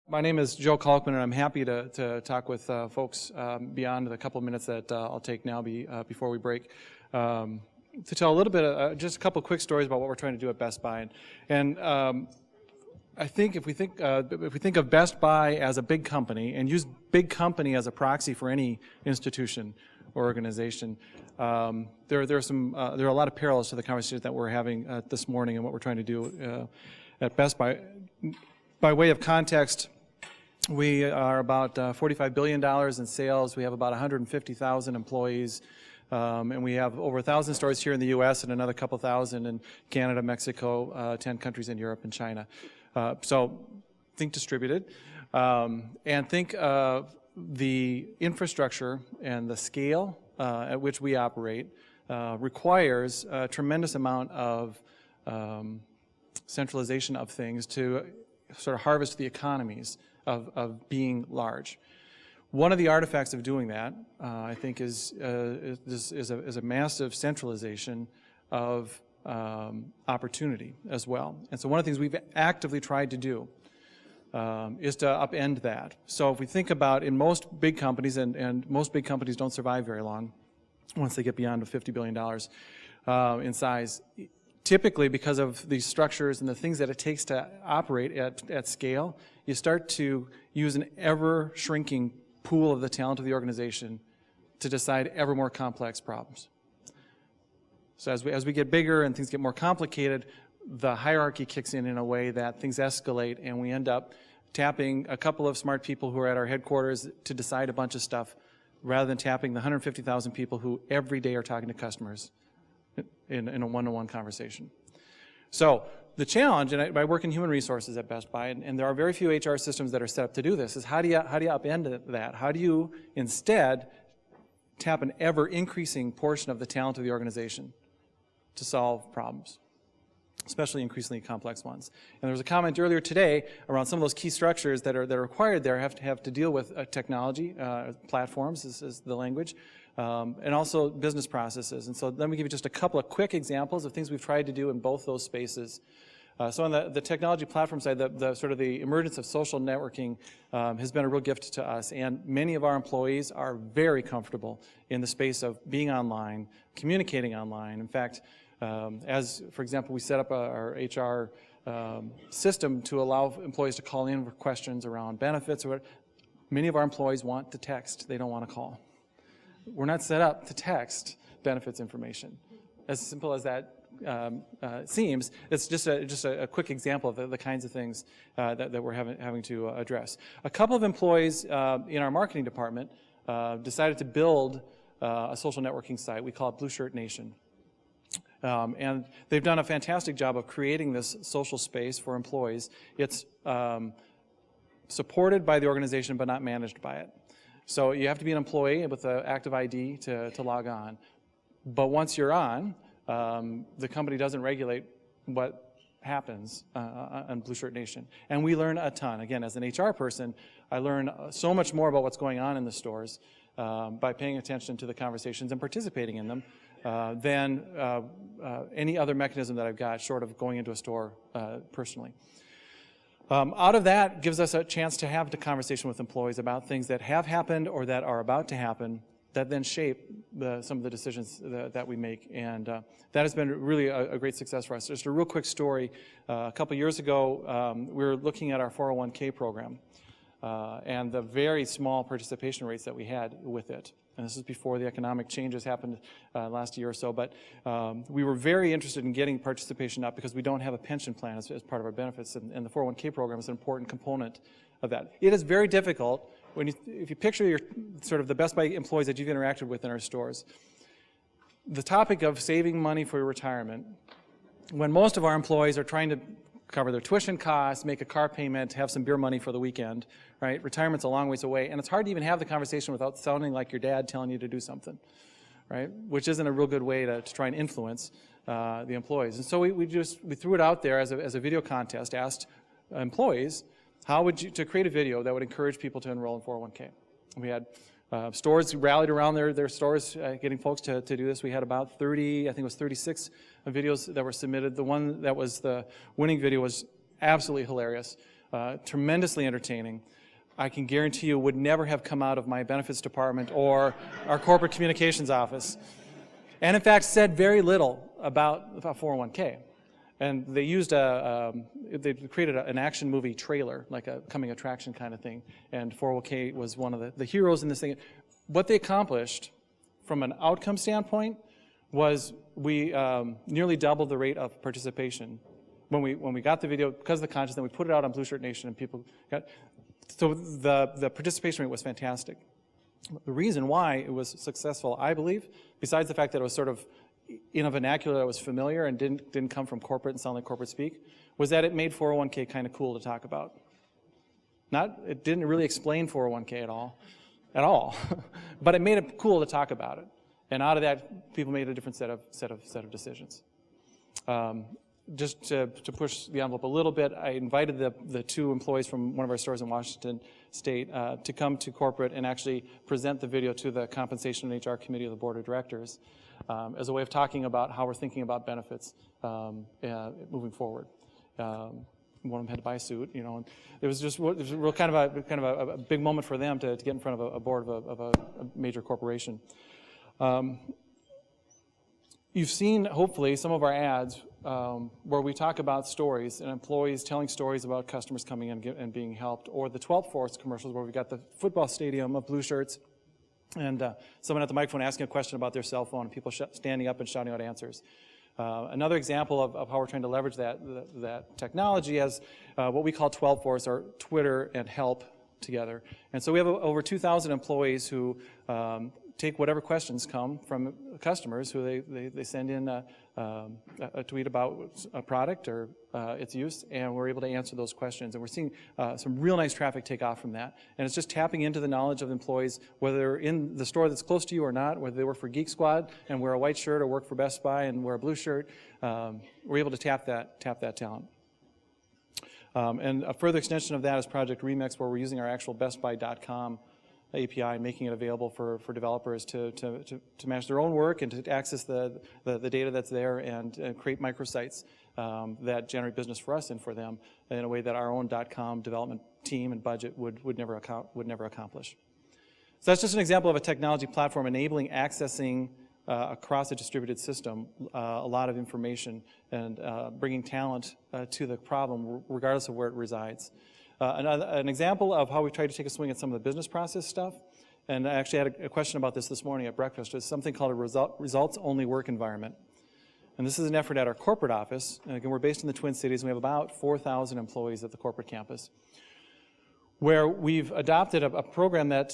My name is Joe Kalkman, and I'm happy to talk with folks beyond the couple of minutes that I'll take now before we break, to tell a little bit, just a couple of quick stories about what we're trying to do at Best Buy. And I think if we think of Best Buy as a big company and use big company as a proxy for any institution or organization, there are a lot of parallels to the conversation that we're having this morning and what we're trying to do at Best Buy. By way of context, we are about $45 billion in sales. We have about 150,000 employees, and we have over 1,000 stores here in the U.S. and another couple thousand in Canada, Mexico, 10 countries in Europe, and China. So think distributed, and think of the infrastructure and the scale at which we operate requires a tremendous amount of centralization of things to sort of harvest the economies of being large. One of the artifacts of doing that, I think, is a massive centralization of opportunity as well. And so one of the things we've actively tried to do is to upend that. So if we think about in most big companies, and most big companies don't survive very long once they get beyond $50 billion in size, typically because of these structures and the things that it takes to operate at scale, you start to use an ever-shrinking pool of the talent of the organization to decide ever more complex problems. So as we get bigger and things get more complicated, the hierarchy kicks in a way that things escalate, and we end up tapping a couple of smart people who are at our headquarters to decide a bunch of stuff rather than tapping the 150,000 people who every day are talking to customers in a one-to-one conversation. So the challenge, and I work in human resources at Best Buy, and there are very few HR systems that are set up to do this, is how do you upend that? How do you instead tap an ever-increasing portion of the talent of the organization to solve problems, especially increasingly complex ones? And there was a comment earlier today around some of those key structures that are required there have to deal with technology, platforms is the language, and also business processes. And so let me give you just a couple of quick examples of things we've tried to do in both those spaces. So on the technology platform side, the emergence of social networking has been a real gift to us, and many of our employees are very comfortable in the space of being online, communicating online. In fact, as, for example, we set up our HR system to allow employees to call in for questions around benefits. Many of our employees want to text. They don't want to call. We're not set up to text benefits information. As simple as that seems, it's just a quick example of the kinds of things that we're having to address. A couple of employees in our marketing department decided to build a social networking site. We call it Blue Shirt Nation. And they've done a fantastic job of creating this social space for employees. It's supported by the organization but not managed by it. So you have to be an employee with an active ID to log on. But once you're on, the company doesn't regulate what happens on Blue Shirt Nation. And we learn a ton. Again, as an HR person, I learn so much more about what's going on in the stores by paying attention to the conversations and participating in them than any other mechanism that I've got short of going into a store personally. Out of that gives us a chance to have the conversation with employees about things that have happened or that are about to happen that then shape some of the decisions that we make. And that has been really a great success for us. Just a real quick story. A couple years ago, we were looking at our 401k program and the very small participation rates that we had with it. And this is before the economic changes happened last year or so, but we were very interested in getting participation up because we don't have a pension plan as part of our benefits, and the 401k program is an important component of that. It is very difficult if you picture your sort of the Best Buy employees that you've interacted with in our stores. The topic of saving money for your retirement, when most of our employees are trying to cover their tuition costs, make a car payment, have some beer money for the weekend, right? Retirement's a long ways away, and it's hard to even have the conversation without sounding like your dad telling you to do something, right? Which isn't a real good way to try and influence the employees. And so we threw it out there as a video contest, asked employees how would you, to create a video that would encourage people to enroll in 401k. We had stores rallied around their stores, getting folks to do this. We had about 30, I think it was 36 videos that were submitted. The one that was the winning video was absolutely hilarious, tremendously entertaining. I can guarantee you would never have come out of my benefits department or our corporate communications office. And in fact, said very little about 401k. And they used they created an action movie trailer, like a coming attraction kind of thing. And 401k was one of the heroes in this thing. What they accomplished from an outcome standpoint was we nearly doubled the rate of participation. When we got the video, because of the contest, then we put it out on Blue Shirt Nation and people got, so the participation rate was fantastic. The reason why it was successful, I believe, besides the fact that it was sort of in a vernacular that was familiar and didn't come from corporate and sound like corporate speak, was that it made 401k kind of cool to talk about. It didn't really explain 401k at all, but it made it cool to talk about it. And out of that, people made a different set of decisions. Just to push the envelope a little bit, I invited the two employees from one of our stores in Washington State to come to corporate and actually present the video to the Compensation and HR Committee of the Board of Directors as a way of talking about how we're thinking about benefits moving forward. One of them had to buy a suit, you know, and it was real kind of a big moment for them to get in front of a board of a major corporation. You've seen, hopefully, some of our ads where we talk about stories and employees telling stories about customers coming in and being helped, or the 12th Force commercials where we've got the football stadium of blue shirts and someone at the microphone asking a question about their cell phone and people standing up and shouting out answers. Another example of how we're trying to leverage that technology as what we call 12 Force, or Twitter and help together. And so we have over 2,000 employees who take whatever questions come from customers who they send in a tweet about a product or its use, and we're able to answer those questions. And we're seeing some real nice traffic take off from that. And it's just tapping into the knowledge of employees, whether they're in the store that's close to you or not, whether they work for Geek Squad and wear a white shirt or work for Best Buy and wear a blue shirt, we're able to tap that talent. And a further extension of that is Project Remix, where we're using our actual BestBuy.com API and making it available for developers to manage their own work and to access the data that's there and create microsites that generate business for us and for them in a way that our own .com development team and budget would never accomplish. So that's just an example of a technology platform enabling accessing across a distributed system a lot of information and bringing talent to the problem regardless of where it resides. An example of how we tried to take a swing at some of the business process stuff, and I actually had a question about this morning at breakfast, is something called a results-only work environment. And this is an effort at our corporate office. And again, we're based in the Twin Cities, and we have about 4,000 employees at the corporate campus, where we've adopted a program that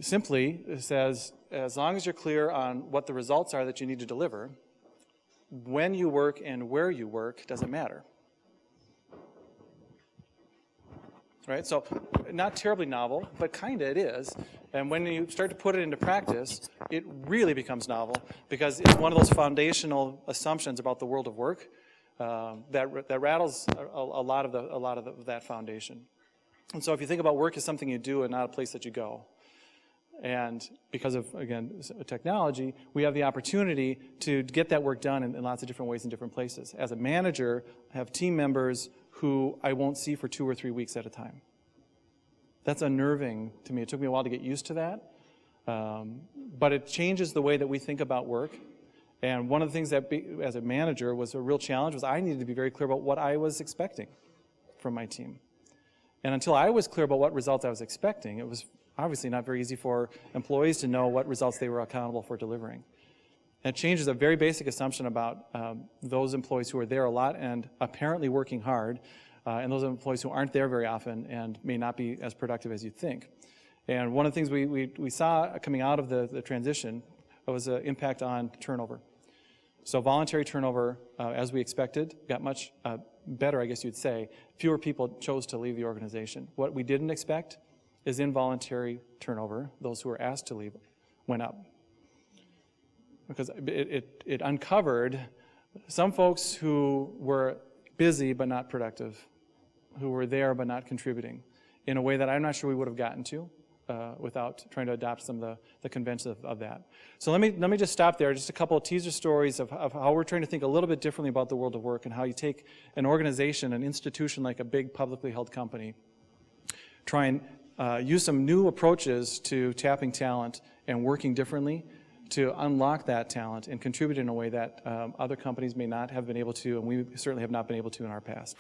simply says, as long as you're clear on what the results are that you need to deliver, when you work and where you work doesn't matter. Right? So not terribly novel, but kind of it is. And when you start to put it into practice, it really becomes novel, because it's one of those foundational assumptions about the world of work that rattles a lot of that foundation. And so if you think about work as something you do and not a place that you go, and because of, again, technology, we have the opportunity to get that work done in lots of different ways in different places. As a manager, I have team members who I won't see for 2 or 3 weeks at a time. That's unnerving to me. It took me a while to get used to that, but it changes the way that we think about work. And one of the things that, as a manager, was a real challenge was I needed to be very clear about what I was expecting from my team. And until I was clear about what results I was expecting, it was obviously not very easy for employees to know what results they were accountable for delivering. And it changes a very basic assumption about those employees who are there a lot and apparently working hard, and those employees who aren't there very often and may not be as productive as you'd think. And one of the things we saw coming out of the transition was an impact on turnover. So voluntary turnover, as we expected, got much better, I guess you'd say. Fewer people chose to leave the organization. What we didn't expect is involuntary turnover. Those who were asked to leave went up, because it uncovered some folks who were busy but not productive, who were there but not contributing in a way that I'm not sure we would have gotten to without trying to adopt some of the conventions of that. So let me just stop there. Just a couple of teaser stories of how we're trying to think a little bit differently about the world of work and how you take an organization, an institution like a big publicly held company, try and use some new approaches to tapping talent and working differently to unlock that talent and contribute in a way that other companies may not have been able to, and we certainly have not been able to in our past.